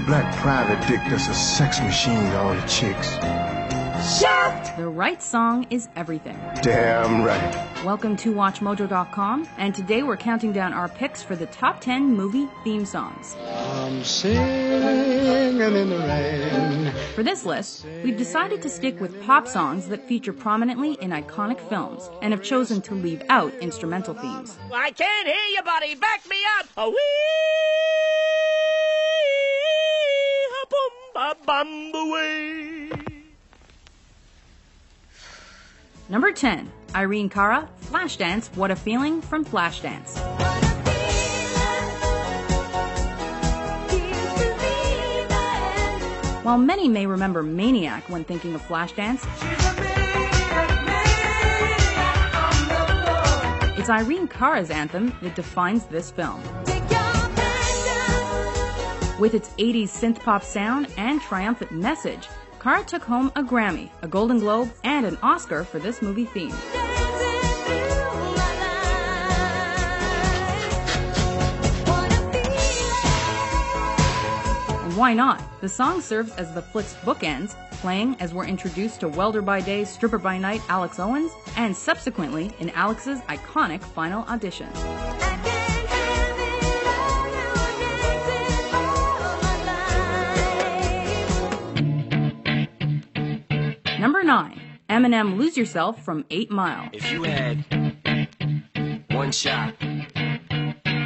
black private dick that's a sex machine to all the chicks. Shaft! The right song is everything. Damn right. Welcome to WatchMojo.com, and today we're counting down our picks for the top 10 movie theme songs. I'm singing in the rain. For this list, we've decided to stick with pop songs that feature prominently in iconic films, and have chosen to leave out instrumental themes. I can't hear you, buddy. Back me up. A wee, a boom, ba bum, away. Number 10, Irene Cara, Flashdance, What a Feeling from Flashdance. While many may remember Maniac when thinking of Flashdance, it's Irene Cara's anthem that defines this film. With its 80s synth-pop sound and triumphant message, Cara took home a Grammy, a Golden Globe, and an Oscar for this movie theme. And why not? The song serves as the flick's bookends, playing as we're introduced to welder by day, stripper by night Alex Owens, and subsequently in Alex's iconic final audition. Number 9, Eminem, Lose Yourself from 8 Mile. If you had one shot.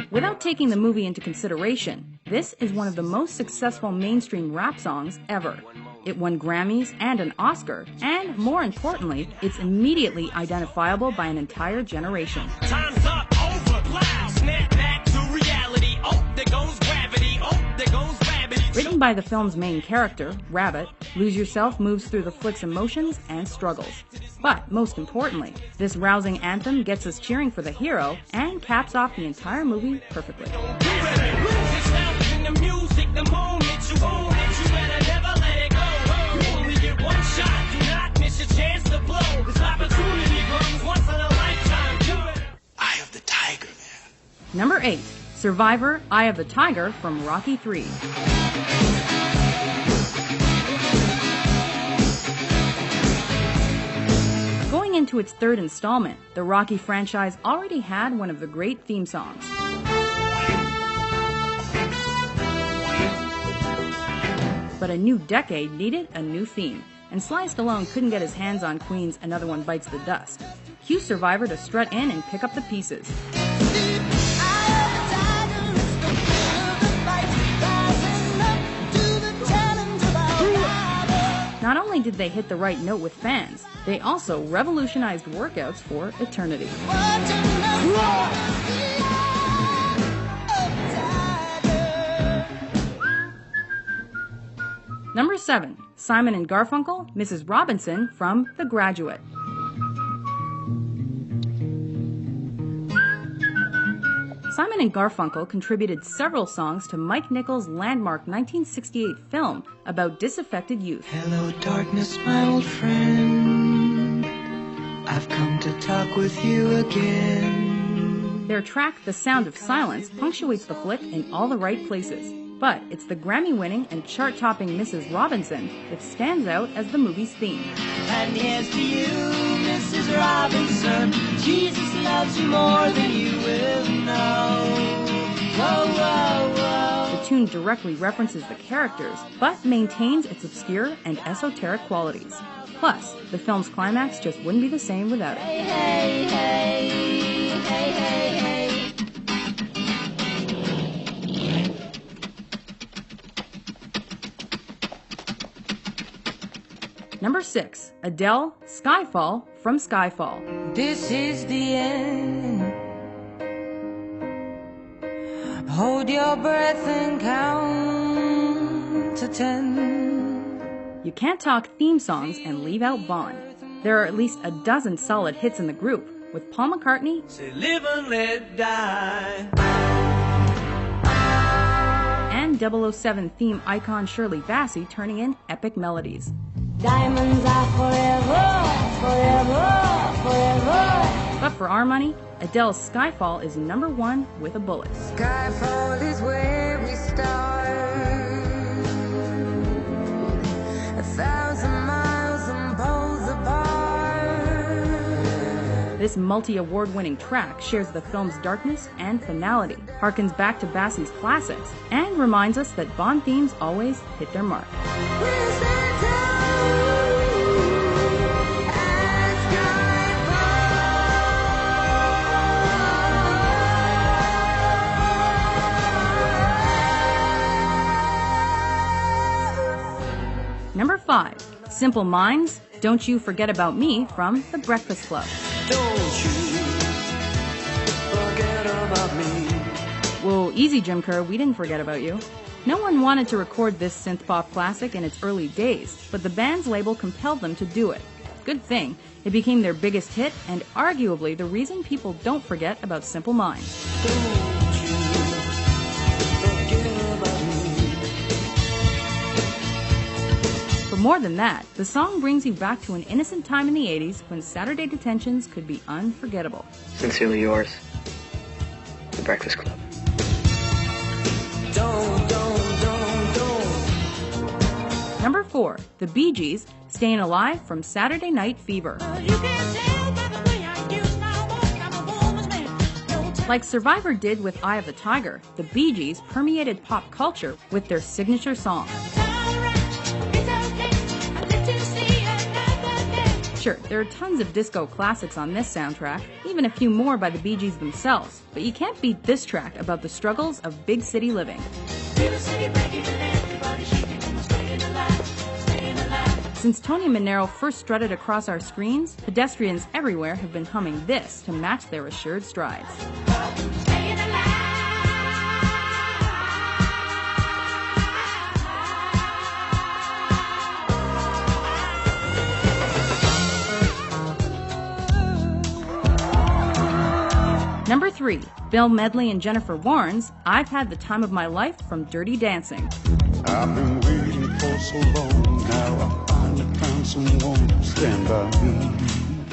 Without taking the movie into consideration, this is one of the most successful mainstream rap songs ever. It won Grammys and an Oscar, and more importantly, it's immediately identifiable by an entire generation. Time's up, over, plow, snap back to reality. Oh, there goes gravity. Oh, there goes gravity. Written by the film's main character, Rabbit, Lose Yourself moves through the flick's emotions and struggles. But most importantly, this rousing anthem gets us cheering for the hero and caps off the entire movie perfectly. Number 8, Survivor, Eye of the Tiger from Rocky III. Going into its third installment, the Rocky franchise already had one of the great theme songs. But a new decade needed a new theme, and Sly Stallone couldn't get his hands on Queen's Another One Bites the Dust. Cue Survivor to strut in and pick up the pieces. Not only did they hit the right note with fans, they also revolutionized workouts for eternity. Number 7, Simon and Garfunkel, Mrs. Robinson from The Graduate. Simon and Garfunkel contributed several songs to Mike Nichols' landmark 1968 film about disaffected youth. Hello, darkness, my old friend. I've come to talk with you again. Their track, The Sound of Silence, punctuates the flick in all the right places. But it's the Grammy-winning and chart-topping Mrs. Robinson that stands out as the movie's theme. And here's to you, Mrs. Robinson. Jesus loves you more than you will know. Whoa, whoa, whoa. The tune directly references the characters, but maintains its obscure and esoteric qualities. Plus, the film's climax just wouldn't be the same without it. Hey, hey, hey, hey, hey, hey. Number 6, Adele, Skyfall from Skyfall. This is the end. Hold your breath and count to 10. You can't talk theme songs and leave out Bond. There are at least a dozen solid hits in the group, with Paul McCartney, Say live and let die. and 007 theme icon Shirley Bassey turning in epic melodies. Diamonds are forever, forever, forever. But for our money, Adele's Skyfall is number 1 with a bullet. Skyfall is where we start. This multi-award-winning track shares the film's darkness and finality, harkens back to Bassie's classics, and reminds us that Bond themes always hit their mark. Number 5. Simple Minds, Don't You Forget About Me from The Breakfast Club. Don't you forget about me. Whoa, easy Jim Kerr, we didn't forget about you. No one wanted to record this synth-pop classic in its early days, but the band's label compelled them to do it. Good thing, it became their biggest hit and arguably the reason people don't forget about Simple Minds. But more than that, the song brings you back to an innocent time in the 80s when Saturday detentions could be unforgettable. Sincerely yours, The Breakfast Club. Number 4, The Bee Gees, Staying Alive from Saturday Night Fever. Like Survivor did with Eye of the Tiger, the Bee Gees permeated pop culture with their signature song. Sure, there are tons of disco classics on this soundtrack, even a few more by the Bee Gees themselves, but you can't beat this track about the struggles of big city living. Since Tony Manero first strutted across our screens, pedestrians everywhere have been humming this to match their assured strides. Number 3, Bill Medley and Jennifer Warnes, I've Had the Time of My Life from Dirty Dancing. I've been waiting for so long, now I finally found someone to stand by me.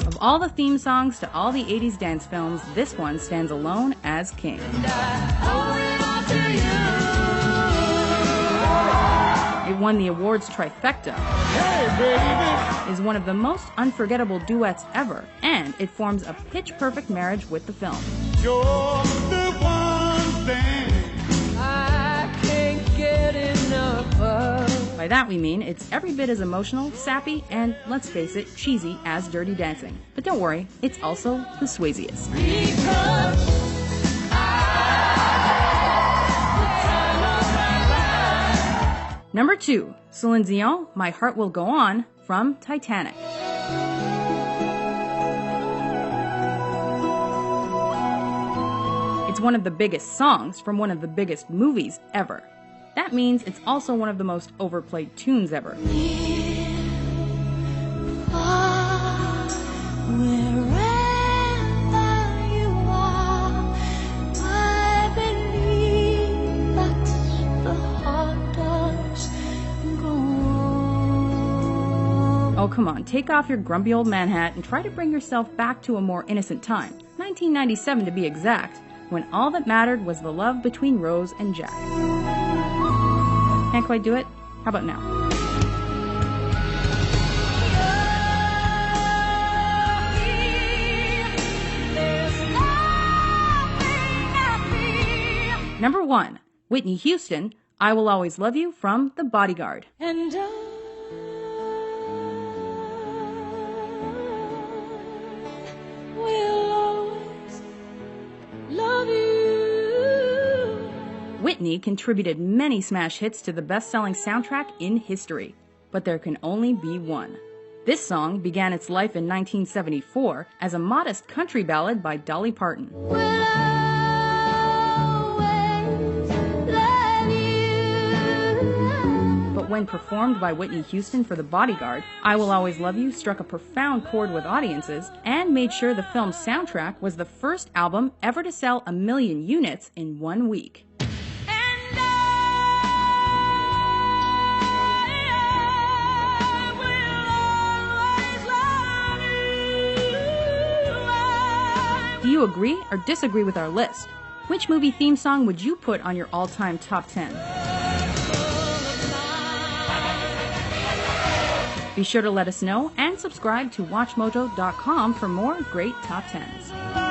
Of all the theme songs to all the 80s dance films, this one stands alone as king. It won the awards trifecta, is one of the most unforgettable duets ever, and it forms a pitch-perfect marriage with the film. You're the one thing I can't get enough of. By that we mean it's every bit as emotional, sappy, and, let's face it, cheesy as Dirty Dancing. But don't worry, it's also the Swayziest. Number 2, Celine Dion, My Heart Will Go On from Titanic. It's one of the biggest songs from one of the biggest movies ever. That means it's also one of the most overplayed tunes ever. Oh, come on, take off your grumpy old man hat and try to bring yourself back to a more innocent time. 1997 to be exact, when all that mattered was the love between Rose and Jack. Can't quite do it? How about now? Number 1, Whitney Houston, I Will Always Love You from The Bodyguard. And Whitney contributed many smash hits to the best-selling soundtrack in history, but there can only be one. This song began its life in 1974 as a modest country ballad by Dolly Parton. But when performed by Whitney Houston for The Bodyguard, I Will Always Love You struck a profound chord with audiences and made sure the film's soundtrack was the first album ever to sell 1 million units in 1 week. Do you agree or disagree with our list? Which movie theme song would you put on your all-time top 10? Be sure to let us know and subscribe to WatchMojo.com for more great top 10s.